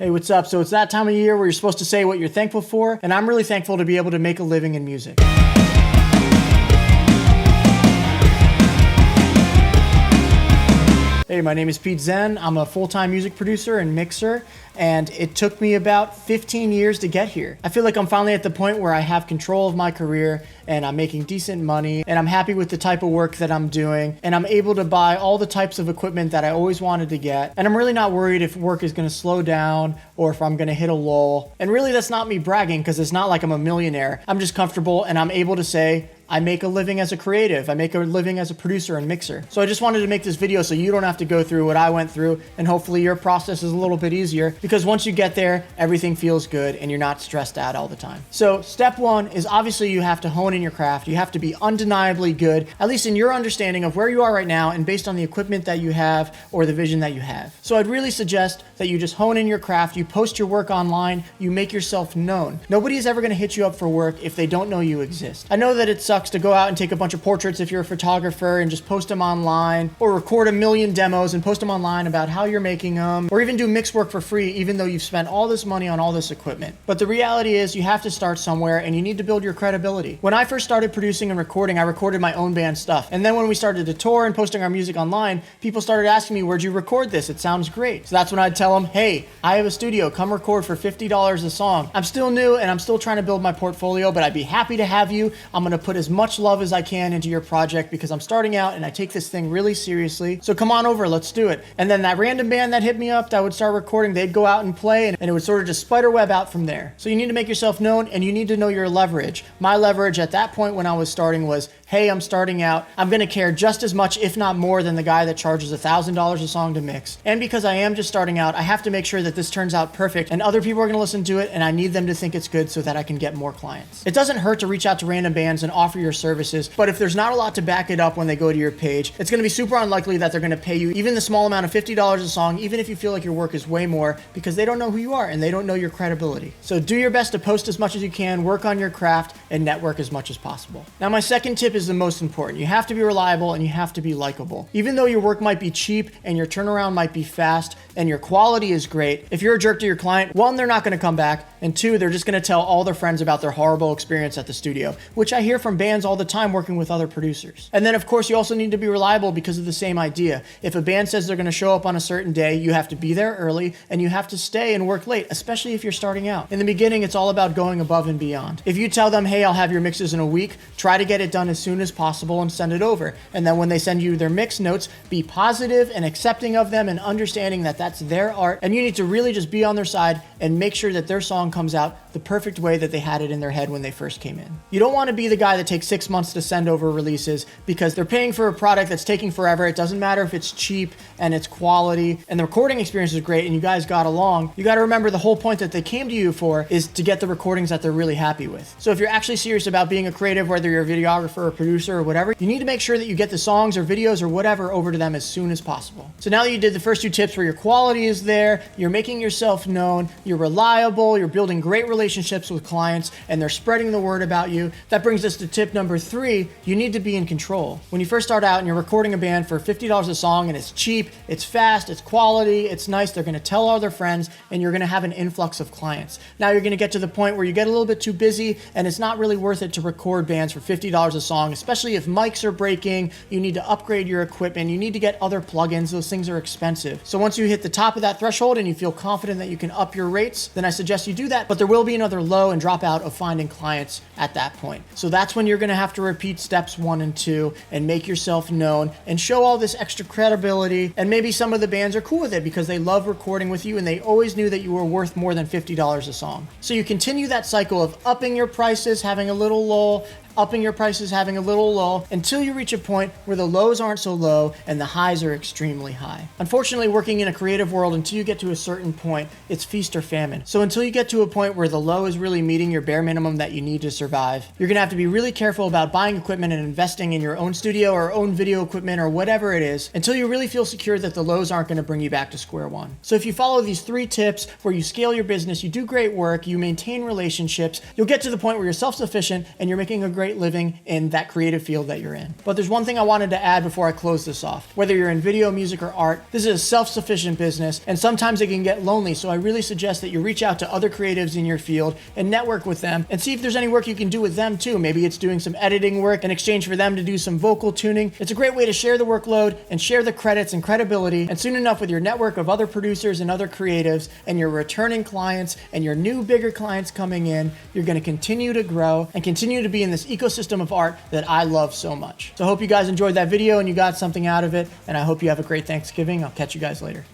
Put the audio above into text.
Hey, what's up? So it's that time of year where you're supposed to say what you're thankful for, and I'm really thankful to be able to make a living in music. Hey, my name is PETEXZEN. I'm a full-time music producer and mixer, and it took me about 15 years to get here. I feel like I'm finally at the point where I have control of my career and I'm making decent money and I'm happy with the type of work that I'm doing and I'm able to buy all the types of equipment that I always wanted to get. And I'm really not worried if work is gonna slow down or if I'm gonna hit a lull. And really that's not me bragging because it's not like I'm a millionaire. I'm just comfortable and I'm able to say, I make a living as a creative. I make a living as a producer and mixer. So I just wanted to make this video so you don't have to go through what I went through, and hopefully your process is a little bit easier because once you get there, everything feels good and you're not stressed out all the time. So step one is obviously you have to hone in your craft. You have to be undeniably good, at least in your understanding of where you are right now and based on the equipment that you have or the vision that you have. So I'd really suggest that you just hone in your craft, you post your work online, you make yourself known. Nobody is ever gonna hit you up for work if they don't know you exist. I know that it sucks to go out and take a bunch of portraits if you're a photographer and just post them online, or record a million demos and post them online about how you're making them, or even do mix work for free even though you've spent all this money on all this equipment. But the reality is you have to start somewhere and you need to build your credibility. When I first started producing and recording, I recorded my own band stuff. And then when we started to tour and posting our music online, people started asking me, where'd you record this? It sounds great. So that's when I'd tell them, hey, I have a studio, come record for $50 a song. I'm still new and I'm still trying to build my portfolio, but I'd be happy to have you. I'm gonna put as much love as I can into your project because I'm starting out and I take this thing really seriously. So come on over, let's do it. And then that random band that hit me up that would start recording, they'd go out and play and it would sort of just spiderweb out from there. So you need to make yourself known and you need to know your leverage. My leverage at that point when I was starting was, hey, I'm starting out. I'm gonna care just as much, if not more, than the guy that charges $1,000 a song to mix. And because I am just starting out, I have to make sure that this turns out perfect and other people are gonna listen to it and I need them to think it's good so that I can get more clients. It doesn't hurt to reach out to random bands and offer your services, but if there's not a lot to back it up when they go to your page, it's gonna be super unlikely that they're gonna pay you even the small amount of $50 a song, even if you feel like your work is way more, because they don't know who you are and they don't know your credibility. So do your best to post as much as you can, work on your craft, and network as much as possible. Now my second tip is the most important. You have to be reliable and you have to be likable. Even though your work might be cheap and your turnaround might be fast and your quality is great, if you're a jerk to your client, one, they're not gonna come back, and two, they're just gonna tell all their friends about their horrible experience at the studio, which I hear from bands all the time working with other producers. And then of course you also need to be reliable because of the same idea. If a band says they're gonna show up on a certain day, you have to be there early and you have to stay and work late, especially if you're starting out. In the beginning, it's all about going above and beyond. If you tell them, hey, I'll have your mixes in a week, try to get it done as soon as possible and send it over. And then when they send you their mix notes, be positive and accepting of them and understanding that that's their art. And you need to really just be on their side and make sure that their song comes out the perfect way that they had it in their head when they first came in. You don't want to be the guy that takes 6 months to send over releases because they're paying for a product that's taking forever. It doesn't matter if it's cheap and it's quality and the recording experience is great and you guys got along. You got to remember the whole point that they came to you for is to get the recordings that they're really happy with. So if you're actually serious about being a creative, whether you're a videographer or producer or whatever, you need to make sure that you get the songs or videos or whatever over to them as soon as possible. So now that you did the first two tips where your quality is there, you're making yourself known, you're reliable, you're building great relationships with clients, and they're spreading the word about you, that brings us to tip number 3, you need to be in control. When you first start out and you're recording a band for $50 a song and it's cheap, it's fast, it's quality, it's nice, they're gonna tell all their friends and you're gonna have an influx of clients. Now you're gonna get to the point where you get a little bit too busy and it's not really worth it to record bands for $50 a song, especially if mics are breaking, you need to upgrade your equipment, you need to get other plugins, those things are expensive. So once you hit the top of that threshold and you feel confident that you can up your rates, then I suggest you do that, but there will be another low and drop out of finding clients at that point. So that's when you're gonna have to repeat steps 1 and 2 and make yourself known and show all this extra credibility. And maybe some of the bands are cool with it because they love recording with you and they always knew that you were worth more than $50 a song. So you continue that cycle of upping your prices, having a little lull, upping your prices, having a little lull, until you reach a point where the lows aren't so low and the highs are extremely high. Unfortunately, working in a creative world, until you get to a certain point, it's feast or famine. So until you get to a point where the low is really meeting your bare minimum that you need to survive, you're gonna have to be really careful about buying equipment and investing in your own studio or own video equipment or whatever it is, until you really feel secure that the lows aren't gonna bring you back to square one. So if you follow these 3 tips where you scale your business, you do great work, you maintain relationships, you'll get to the point where you're self-sufficient and you're making a great great living in that creative field that you're in. But there's one thing I wanted to add before I close this off. Whether you're in video, music, or art, this is a self-sufficient business, and sometimes it can get lonely, so I really suggest that you reach out to other creatives in your field and network with them and see if there's any work you can do with them too. Maybe it's doing some editing work in exchange for them to do some vocal tuning. It's a great way to share the workload and share the credits and credibility, and soon enough with your network of other producers and other creatives and your returning clients and your new bigger clients coming in, you're going to continue to grow and continue to be in this ecosystem of art that I love so much. So I hope you guys enjoyed that video and you got something out of it, and I hope you have a great Thanksgiving. I'll catch you guys later.